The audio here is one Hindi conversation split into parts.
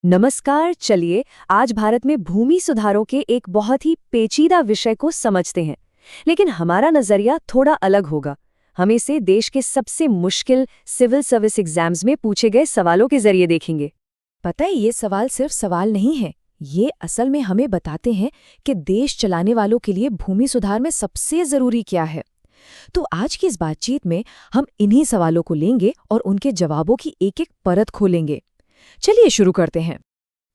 नमस्कार। चलिए आज भारत में भूमि सुधारों के एक बहुत ही पेचीदा विषय को समझते हैं, लेकिन हमारा नजरिया थोड़ा अलग होगा। हम इसे देश के सबसे मुश्किल सिविल सर्विस एग्जाम्स में पूछे गए सवालों के जरिए देखेंगे। पता है, ये सवाल सिर्फ सवाल नहीं है। ये असल में हमें बताते हैं कि देश चलाने वालों के लिए भूमि सुधार में सबसे जरूरी क्या है। तो आज की इस बातचीत में हम इन्हीं सवालों को लेंगे और उनके जवाबों की एक एक परत खोलेंगे। चलिए शुरू करते हैं।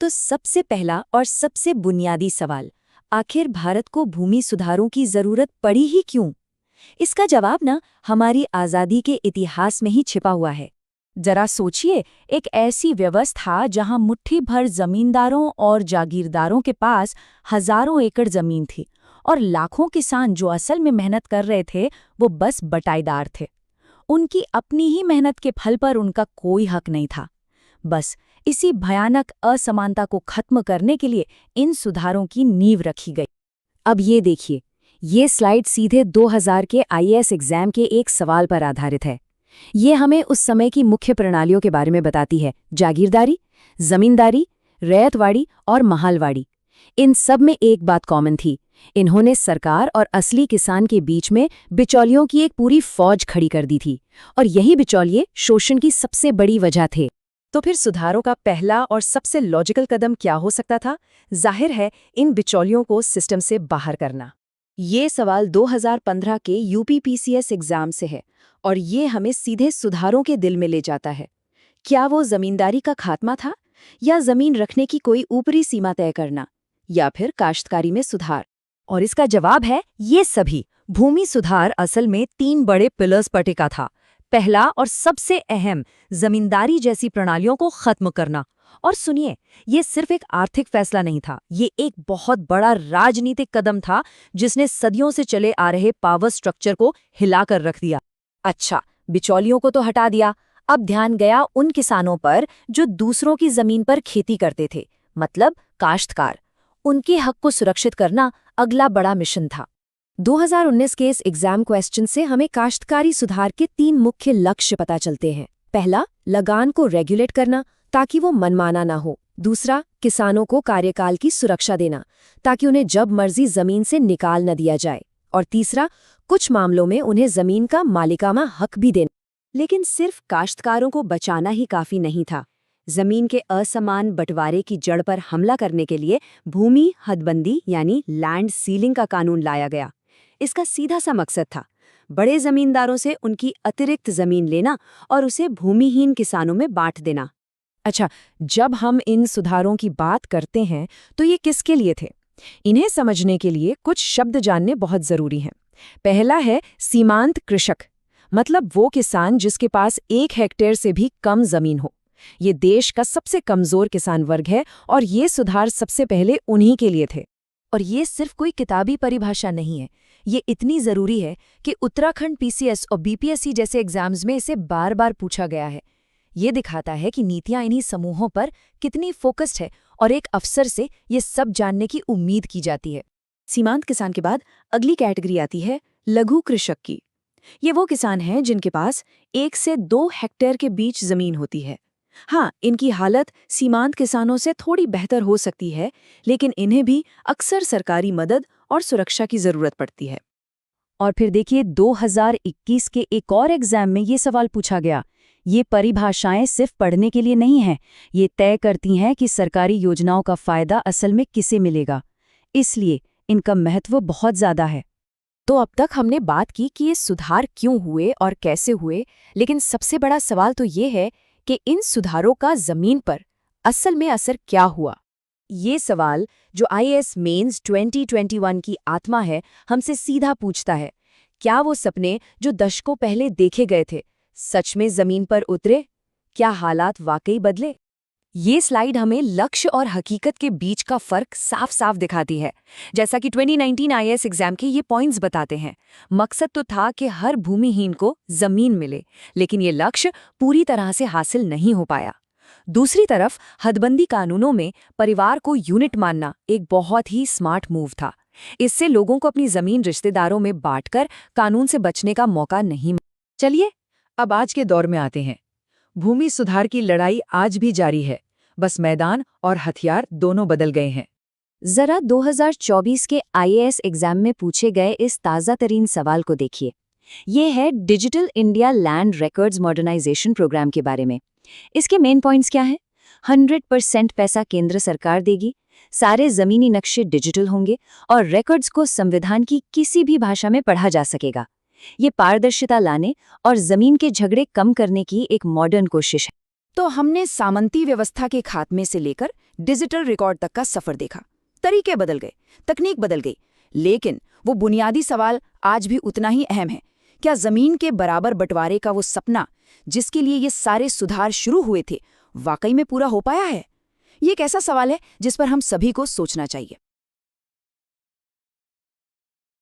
तो सबसे पहला और सबसे बुनियादी सवाल, आखिर भारत को भूमि सुधारों की जरूरत पड़ी ही क्यों? इसका जवाब ना हमारी आजादी के इतिहास में ही छिपा हुआ है। जरा सोचिए, एक ऐसी व्यवस्था जहां मुट्ठी भर जमींदारों और जागीरदारों के पास हजारों एकड़ जमीन थी और लाखों किसान जो असल में मेहनत कर रहे थे वो बस बटाईदार थे। उनकी अपनी ही मेहनत के फल पर उनका कोई हक नहीं था। बस इसी भयानक असमानता को खत्म करने के लिए इन सुधारों की नींव रखी गई। अब ये देखिए, ये स्लाइड सीधे 2000 के आईएएस एग्जाम के एक सवाल पर आधारित है। ये हमें उस समय की मुख्य प्रणालियों के बारे में बताती है: जागीरदारी, जमींदारी, रैयतवाड़ी और महालवाड़ी। इन सब में एक बात कॉमन थी, इन्होंने सरकार और असली किसान के बीच में बिचौलियों की एक पूरी फौज खड़ी कर दी थी, और यही बिचौलिए शोषण की सबसे बड़ी वजह थे। तो फिर सुधारों का पहला और सबसे लॉजिकल कदम क्या हो सकता था? जाहिर है, इन बिचौलियों को सिस्टम से बाहर करना। ये सवाल 2015 के यूपीपीसीएस एग्जाम से है और ये हमें सीधे सुधारों के दिल में ले जाता है। क्या वो जमींदारी का खात्मा था, या जमीन रखने की कोई ऊपरी सीमा तय करना, या फिर काश्तकारी में सुधार? और इसका जवाब है ये सभी। भूमि सुधार असल में 3 बड़े पिलर्स पर टिका था। पहला और सबसे अहम, जमींदारी जैसी प्रणालियों को खत्म करना। और सुनिए, ये सिर्फ एक आर्थिक फैसला नहीं था, ये एक बहुत बड़ा राजनीतिक कदम था जिसने सदियों से चले आ रहे पावर स्ट्रक्चर को हिलाकर रख दिया। अच्छा, बिचौलियों को तो हटा दिया, अब ध्यान गया उन किसानों पर जो दूसरों की जमीन पर खेती करते थे, मतलब काश्तकार। उनके हक को सुरक्षित करना अगला बड़ा मिशन था। 2019 के इस एग्जाम क्वेश्चन से हमें काश्तकारी सुधार के 3 मुख्य लक्ष्य पता चलते हैं। पहला, लगान को रेगुलेट करना ताकि वो मनमाना ना हो। दूसरा, किसानों को कार्यकाल की सुरक्षा देना ताकि उन्हें जब मर्जी जमीन से निकाल न दिया जाए। और तीसरा, कुछ मामलों में उन्हें जमीन का मालिकाना हक भी देना। लेकिन सिर्फ काश्तकारों को बचाना ही काफी नहीं था। जमीन के असमान बंटवारे की जड़ पर हमला करने के लिए भूमि हदबंदी यानी लैंड सीलिंग का कानून लाया गया। इसका सीधा सा मकसद था बड़े जमींदारों से उनकी अतिरिक्त जमीन लेना और उसे भूमिहीन किसानों में बांट देना। अच्छा, जब हम इन सुधारों की बात करते हैं तो ये किसके लिए थे? इन्हें समझने के लिए कुछ शब्द जानने बहुत जरूरी हैं। पहला है सीमांत कृषक, मतलब वो किसान जिसके पास 1 हेक्टेयर से भी कम जमीन हो। ये देश का सबसे कमजोर किसान वर्ग है और ये सुधार सबसे पहले उन्हीं के लिए थे। और ये सिर्फ कोई किताबी परिभाषा नहीं है, ये इतनी जरूरी है कि उत्तराखंड पीसीएस और बीपीएससी जैसे एग्जाम्स में इसे बार बार पूछा गया है। ये दिखाता है कि नीतियां इन्हीं समूहों पर कितनी फोकस्ड है और एक अफसर से ये सब जानने की उम्मीद की जाती है। सीमांत किसान के बाद अगली कैटेगरी आती है लघु कृषक की। ये वो किसान हैं जिनके पास 1 से 2 हेक्टेयर के बीच जमीन होती है। हाँ, इनकी हालत सीमांत किसानों से थोड़ी बेहतर हो सकती है, लेकिन इन्हें भी अक्सर सरकारी मदद और सुरक्षा की जरूरत पड़ती है। और फिर देखिए, 2021 के एक और एग्जाम में ये सवाल पूछा गया। ये परिभाषाएं सिर्फ पढ़ने के लिए नहीं हैं, ये तय करती हैं कि सरकारी योजनाओं का फायदा असल में किसे मिलेगा। इसलिए इनका महत्व बहुत ज्यादा है। तो अब तक हमने बात की कि ये सुधार क्यों हुए और कैसे हुए, लेकिन सबसे बड़ा सवाल तो ये है कि इन सुधारों का जमीन पर असल में असर क्या हुआ। ये सवाल, जो आईएएस मेंस 2021 की आत्मा है, हमसे सीधा पूछता है, क्या वो सपने जो दशकों पहले देखे गए थे सच में जमीन पर उतरे? क्या हालात वाकई बदले? ये स्लाइड हमें लक्ष्य और हकीकत के बीच का फर्क साफ साफ दिखाती है। जैसा कि 2019 आईएएस एग्जाम के ये पॉइंट्स बताते हैं, मकसद तो था कि हर भूमिहीन को जमीन मिले, लेकिन ये लक्ष्य पूरी तरह से हासिल नहीं हो पाया। दूसरी तरफ हदबंदी कानूनों में परिवार को यूनिट मानना एक बहुत ही स्मार्ट मूव था। इससे लोगों को अपनी जमीन रिश्तेदारों में बांटकर कानून से बचने का मौका नहीं मिला। चलिए अब आज के दौर में आते हैं। भूमि सुधार की लड़ाई आज भी जारी है। बस मैदान और हथियार दोनों बदल गए हैं। जरा 2024 के IAS एग्जाम में पूछे गए इस ताज़ा तरीन सवाल को देखिए। ये है digital India land records modernisation programme के बारे में। इसके मेन पॉइंट्स क्या हैं? 100% पैसा केंद्र सरकार देगी, सारे जमीनी नक्शे डिजिटल होंगे और रिकॉर्ड्स को संविधान की किसी भी भाषा में पढ़ा जा सकेगा। ये पारदर्शिता लाने और जमीन के झगड़े कम करने की एक मॉडर्न कोशिश है। तो हमने सामंती व्यवस्था के खात्मे से लेकर डिजिटल रिकॉर्ड तक का सफर देखा। तरीके बदल गए, तकनीक बदल गई, लेकिन वो बुनियादी सवाल आज भी उतना ही अहम है। क्या जमीन के बराबर बंटवारे का वो सपना जिसके लिए ये सारे सुधार शुरू हुए थे वाकई में पूरा हो पाया है? ये एक ऐसा सवाल है जिस पर हम सभी को सोचना चाहिए।